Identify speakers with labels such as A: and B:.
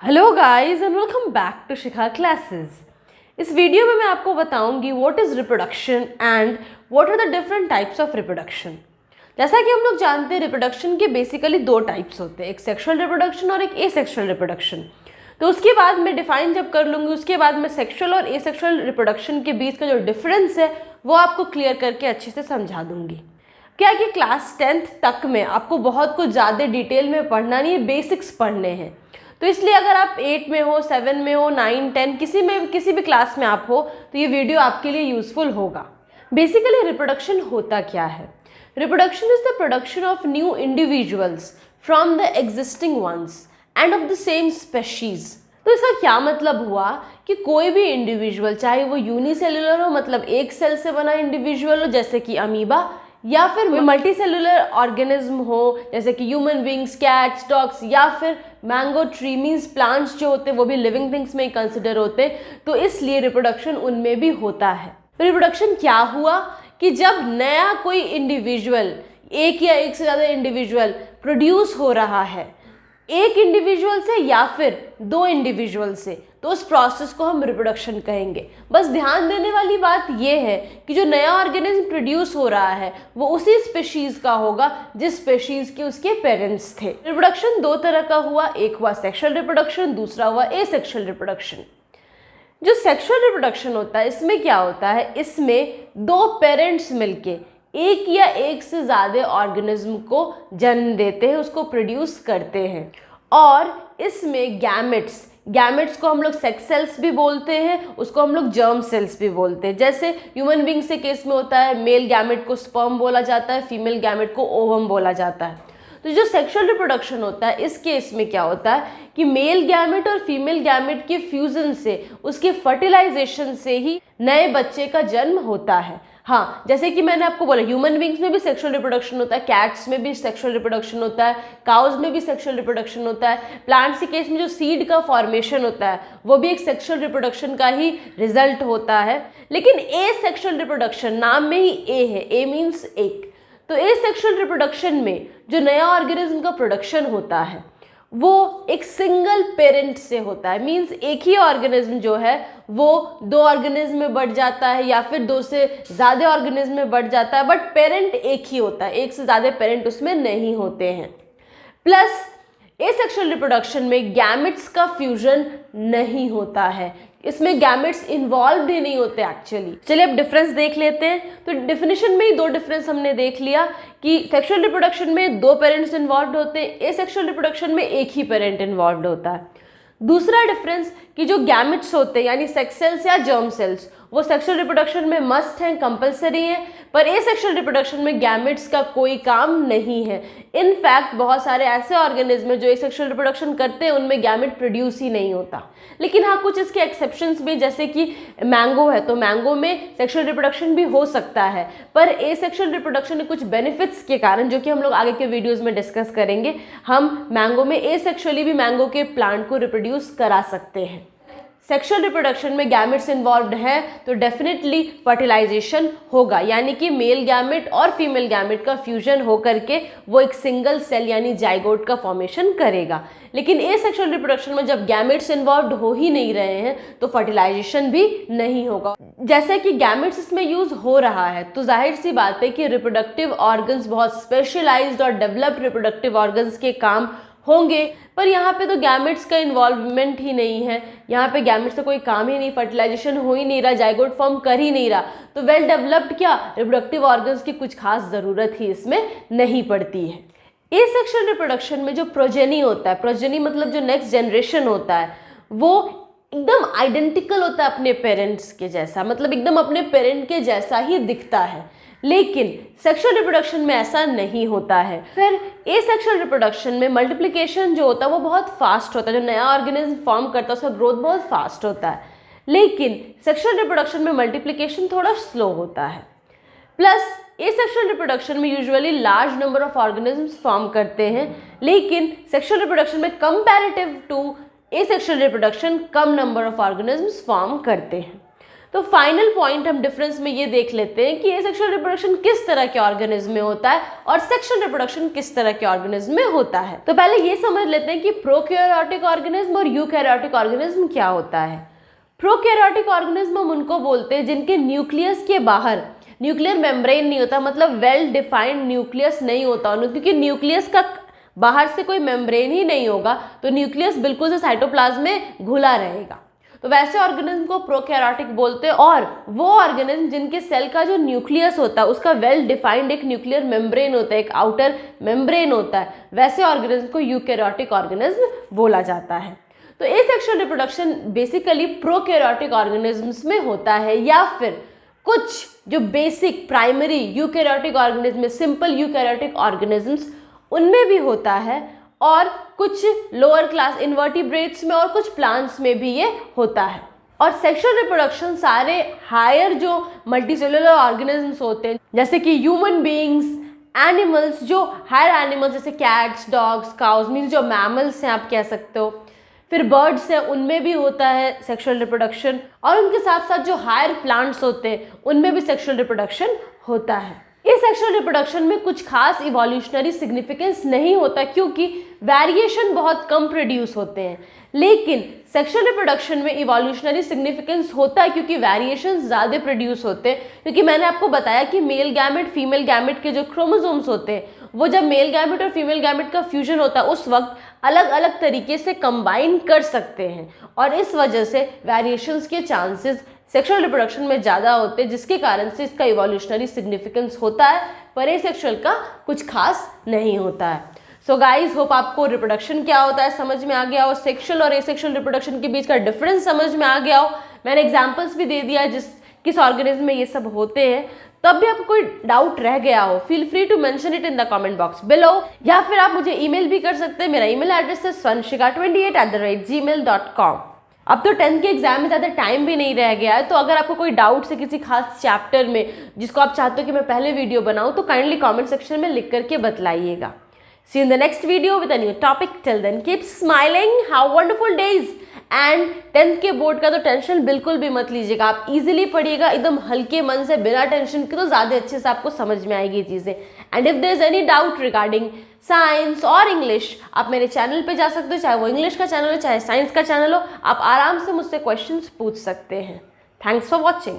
A: Hello guys and welcome back to Shikha classes. इस video में मैं आपको बताऊंगी what is reproduction and what are the different types of reproduction. जैसा कि हम लोग जानते हैं रिप्रोडक्शन के बेसिकली दो टाइप्स होते हैं, एक सेक्सुअल रिप्रोडक्शन और एक एसेक्सुअल रिप्रोडक्शन। तो उसके बाद मैं डिफाइन जब कर लूँगी उसके बाद मैं सेक्सुअल और एसेक्सुअल रिप्रोडक्शन के बीच का जो डिफरेंस है वो आपको क्लियर करके अच्छे से समझा दूंगी। क्या कि क्लास 10th तक में आपको बहुत कुछ ज़्यादा डिटेल में पढ़ना नहीं है, बेसिक्स पढ़ने हैं। तो इसलिए अगर आप 8 में हो, 7 में हो, 9, 10 किसी भी क्लास में आप हो तो ये वीडियो आपके लिए यूजफुल होगा। बेसिकली रिप्रोडक्शन होता क्या है? Reproduction is the production of new individuals from the existing ones and of the same species. तो इसका क्या मतलब हुआ कि कोई भी इंडिविजुअल, चाहे वो यूनिसेल्युलर हो मतलब एक सेल से बना इंडिविजुअल हो जैसे कि अमीबा, या फिर मल्टी सेलुलर ऑर्गेनिज्म हो जैसे कि ह्यूमन बींग्स, कैट्स, डॉग्स, या फिर मैंगो ट्री मीन्स प्लांट्स जो होते हैं वो भी लिविंग थिंग्स में ही कंसिडर होते हैं, तो इसलिए रिप्रोडक्शन उनमें भी होता है। रिप्रोडक्शन क्या हुआ कि जब नया कोई इंडिविजुअल, एक या एक से ज़्यादा इंडिविजुअल प्रोड्यूस हो रहा है एक इंडिविजुअल से या फिर दो इंडिविजुअल से, तो उस प्रोसेस को हम रिप्रोडक्शन कहेंगे। बस ध्यान देने वाली बात यह है कि जो नया ऑर्गेनिज्म प्रोड्यूस हो रहा है वो उसी स्पेशीज का होगा जिस स्पेशीज के उसके पेरेंट्स थे। रिप्रोडक्शन दो तरह का हुआ, एक हुआ सेक्सुअल रिप्रोडक्शन, दूसरा हुआ एसेक्सुअल रिप्रोडक्शन। जो सेक्सुअल रिप्रोडक्शन होता है इसमें क्या होता है, इसमें दो पेरेंट्स मिलके एक या एक से ज़्यादा ऑर्गेनिज्म को जन्म देते हैं, उसको प्रोड्यूस करते हैं। और इसमें गैमेट्स को हम लोग सेक्स सेल्स भी बोलते हैं, उसको हम लोग जर्म सेल्स भी बोलते हैं। जैसे ह्यूमन बींग्स के केस में होता है, मेल गैमेट को स्पर्म बोला जाता है, फीमेल गैमेट को ओवम बोला जाता है। तो जो सेक्सुअल रिप्रोडक्शन होता है इस केस में क्या होता है कि मेल गैमेट और फीमेल गैमेट के फ्यूजन से, उसके फर्टिलाइजेशन से ही नए बच्चे का जन्म होता है। हाँ, जैसे कि मैंने आपको बोला ह्यूमन बींग्स में भी सेक्सुअल रिप्रोडक्शन होता है, कैट्स में भी सेक्सुअल रिप्रोडक्शन होता है, काउज में भी सेक्सुअल रिप्रोडक्शन होता है, प्लांट्स के केस में जो सीड का फॉर्मेशन होता है वो भी एक सेक्सुअल रिप्रोडक्शन का ही रिजल्ट होता है। लेकिन ए सेक्सुअल रिप्रोडक्शन, नाम में ही ए है, ए मीन्स एक। तो ए सेक्सुअल रिप्रोडक्शन में जो नया ऑर्गेनिज्म का प्रोडक्शन होता है वो एक सिंगल पेरेंट से होता है, मींस एक ही ऑर्गेनिज्म जो है वो दो ऑर्गेनिज्म में बढ़ जाता है या फिर दो से ज़्यादा ऑर्गेनिज्म में बढ़ जाता है, बट पेरेंट एक ही होता है, एक से ज़्यादा पेरेंट उसमें नहीं होते हैं। प्लस एसेक्सुअल रिप्रोडक्शन में गैमेट्स का फ्यूजन नहीं होता है, इसमें गैमेट्स इन्वॉल्व ही नहीं होते एक्चुअली। चलिए अब डिफरेंस देख लेते हैं। तो डेफिनेशन में ही दो डिफरेंस हमने देख लिया कि सेक्सुअल रिप्रोडक्शन में दो पेरेंट्स इन्वॉल्व होते हैं, एसेक्सुअल रिप्रोडक्शन में एक ही पेरेंट इन्वॉल्व होता है। दूसरा डिफरेंस कि जो गैमेट्स होते हैं यानी सेक्स सेल्स या जर्म सेल्स वो सेक्सुअल रिप्रोडक्शन में मस्ट हैं, कंपलसरी हैं, पर एसेक्सुअल रिप्रोडक्शन में गैमेट्स का कोई काम नहीं है। इनफैक्ट बहुत सारे ऐसे ऑर्गेनिज्म हैं जो एसेक्सुअल रिप्रोडक्शन करते हैं उनमें गैमेट प्रोड्यूस ही नहीं होता। लेकिन हाँ, कुछ इसके एक्सेप्शंस भी, जैसे कि मैंगो है तो मैंगो में सेक्सुअल रिप्रोडक्शन भी हो सकता है, पर एसेक्सुअल रिप्रोडक्शन के कुछ बेनिफिट्स के कारण, जो कि हम लोग आगे के वीडियोज़ में डिस्कस करेंगे, हम मैंगो में एसेक्सुअली भी मैंगो के प्लांट को रिप्रोड्यूस करा सकते हैं। सेक्सुअल रिप्रोडक्शन में गैमेट्स इन्वॉल्व्ड है तो डेफिनेटली फर्टिलाइजेशन होगा, यानी कि मेल गैमेट और फीमेल गैमेट का फ्यूजन होकर के वो एक सिंगल सेल यानी जाइगोट का फॉर्मेशन करेगा। लेकिन एसेक्सुअल रिप्रोडक्शन में जब गैमेट्स इन्वॉल्व्ड हो ही नहीं रहे हैं तो फर्टिलाइजेशन भी नहीं होगा। जैसे कि गैमेट्स इसमें यूज हो रहा है तो जाहिर सी बात है कि रिप्रोडक्टिव ऑर्गन्स बहुत स्पेशलाइज्ड और डेवलप्ड रिप्रोडक्टिव ऑर्गन्स के काम होंगे, पर यहाँ पे तो गैमेट्स का इन्वॉल्वमेंट ही नहीं है, यहाँ पे गैमेट्स का कोई काम ही नहीं, फर्टिलाइजेशन हो ही नहीं रहा, जाइगोट फॉर्म कर ही नहीं रहा, तो वेल डेवलप्ड क्या रिप्रोडक्टिव ऑर्गन्स की कुछ खास ज़रूरत ही इसमें नहीं पड़ती है। एसेक्सुअल रिप्रोडक्शन में जो प्रोजेनी होता है, प्रोजेनी मतलब जो नेक्स्ट जनरेशन होता है, वो एकदम आइडेंटिकल होता है अपने पेरेंट्स के जैसा, मतलब एकदम अपने पेरेंट के जैसा ही दिखता है। लेकिन सेक्सुअल रिप्रोडक्शन में ऐसा नहीं होता है। फिर एसेक्सुअल रिप्रोडक्शन में मल्टीप्लिकेशन जो होता है वो बहुत फास्ट होता है, जो नया ऑर्गेनिज्म फॉर्म करता है उसका ग्रोथ बहुत फास्ट होता है। लेकिन सेक्सुअल रिप्रोडक्शन में मल्टीप्लिकेशन थोड़ा स्लो होता है। प्लस एसेक्सुअल रिप्रोडक्शन में usually large number of organisms form करते हैं, लेकिन सेक्सुअल रिप्रोडक्शन में कंपैरेटिव टू एसेक्सुअल रिप्रोडक्शन कम नंबर ऑफ ऑर्गेनिजम्स फॉर्म करते हैं। तो फाइनल पॉइंट हम डिफरेंस में ये देख लेते हैं कि एसेक्सुअल रिप्रोडक्शन किस तरह के ऑर्गेनिज्म में होता है और सेक्सुअल रिप्रोडक्शन किस तरह के ऑर्गेनिज्म में होता है। तो पहले ये समझ लेते हैं कि प्रोकैरियोटिक ऑर्गेनिज्म और यूकैरियोटिक ऑर्गेनिज्म क्या होता है। प्रोकैरियोटिक ऑर्गेनिज्म हम उनको बोलते हैं जिनके न्यूक्लियस के बाहर न्यूक्लियर मेम्ब्रेन नहीं होता, मतलब वेल डिफाइंड न्यूक्लियस नहीं होता उनका, क्योंकि न्यूक्लियस का बाहर से कोई मेम्ब्रेन ही नहीं होगा तो न्यूक्लियस बिल्कुल से साइटोप्लाज्म में घुला रहेगा। तो वैसे ऑर्गेनिज्म को प्रोकैरियोटिक बोलते हैं। और वो ऑर्गेनिज्म जिनके सेल का जो न्यूक्लियस होता है उसका वेल डिफाइंड एक न्यूक्लियर मेम्ब्रेन होता है, एक आउटर मेम्ब्रेन होता है, वैसे ऑर्गेनिज्म को यूकैरियोटिक ऑर्गेनिज्म बोला जाता है। तो asexual reproduction basically prokaryotic organisms में होता है, या फिर कुछ जो बेसिक प्राइमरी यूकैरियोटिक ऑर्गेनिज्म में, सिंपल यूकैरियोटिक ऑर्गेनिजम्स, उनमें भी होता है, और कुछ लोअर क्लास इन्वर्टिब्रेट्स में और कुछ प्लांट्स में भी ये होता है। और सेक्सुअल रिप्रोडक्शन सारे हायर जो मल्टीसेलुलर ऑर्गेनिजम्स होते हैं, जैसे कि ह्यूमन बीइंग्स, एनिमल्स, जो हायर एनिमल्स जैसे कैट्स, डॉग्स, काउज, मीन्स जो मैमल्स हैं आप कह सकते हो, फिर बर्ड्स हैं, उनमें भी होता है सेक्सुअल रिप्रोडक्शन, और उनके साथ साथ जो हायर प्लांट्स होते हैं उनमें भी सेक्सुअल रिप्रोडक्शन होता है। इस सेक्सुअल रिप्रोडक्शन में कुछ खास इवोल्यूशनरी सिग्निफिकेंस नहीं होता क्योंकि वेरिएशन बहुत कम प्रोड्यूस होते हैं, लेकिन सेक्सुअल रिप्रोडक्शन में इवोल्यूशनरी सिग्निफिकेंस होता है क्योंकि वेरिएशन ज़्यादा प्रोड्यूस होते हैं। क्योंकि मैंने आपको बताया कि मेल गैमेट फीमेल गैमेट के जो क्रोमोसोम्स होते हैं वो जब मेल गैमेट और फीमेल गैमेट का फ्यूजन होता है उस वक्त अलग अलग तरीके से कंबाइन कर सकते हैं, और इस वजह से वेरिएशंस के चांसेस सेक्सुअल रिप्रोडक्शन में ज़्यादा होते हैं, जिसके कारण से इसका इवोल्यूशनरी सिग्निफिकेंस होता है, पर एसेक्सुअल का कुछ खास नहीं होता है। सो गाइज, होप आपको रिप्रोडक्शन क्या होता है समझ में आ गया हो, सेक्सुअल और एसेक्सुअल रिप्रोडक्शन के बीच का डिफरेंस समझ में आ गया हो। मैंने एग्जाम्पल्स भी दे दिया है किस ऑर्गेनिज्म में ये सब होते हैं। तब भी आपको कोई डाउट रह गया हो, feel free to mention it in the comment box below, या फिर आप मुझे ईमेल भी कर सकते हैं। मेरा ईमेल एड्रेस है swanshika28@gmail.com। अब तो 10th के एग्जाम में ज़्यादा टाइम भी नहीं रह गया है, तो अगर आपको कोई डाउट है किसी खास चैप्टर में जिसको आप चाहते हो कि मैं पहले वीडियो बनाऊं, तो काइंडली कमेंट सेक्शन में लिख करके बतलाइएगा। See you in the next video with a new topic. Till then, keep smiling. Have wonderful days. And 10th के बोर्ड का तो टेंशन बिल्कुल भी मत लीजिएगा, आप इजीली पढ़िएगा एकदम हल्के मन से, बिना टेंशन के, तो ज़्यादा अच्छे से आपको समझ में आएगी चीज़ें। And if there is any doubt regarding science और इंग्लिश, आप मेरे चैनल पे जा सकते हो, चाहे वो इंग्लिश का चैनल हो चाहे साइंस का चैनल हो, आप आराम से मुझसे क्वेश्चंस पूछ सकते हैं। Thanks for watching.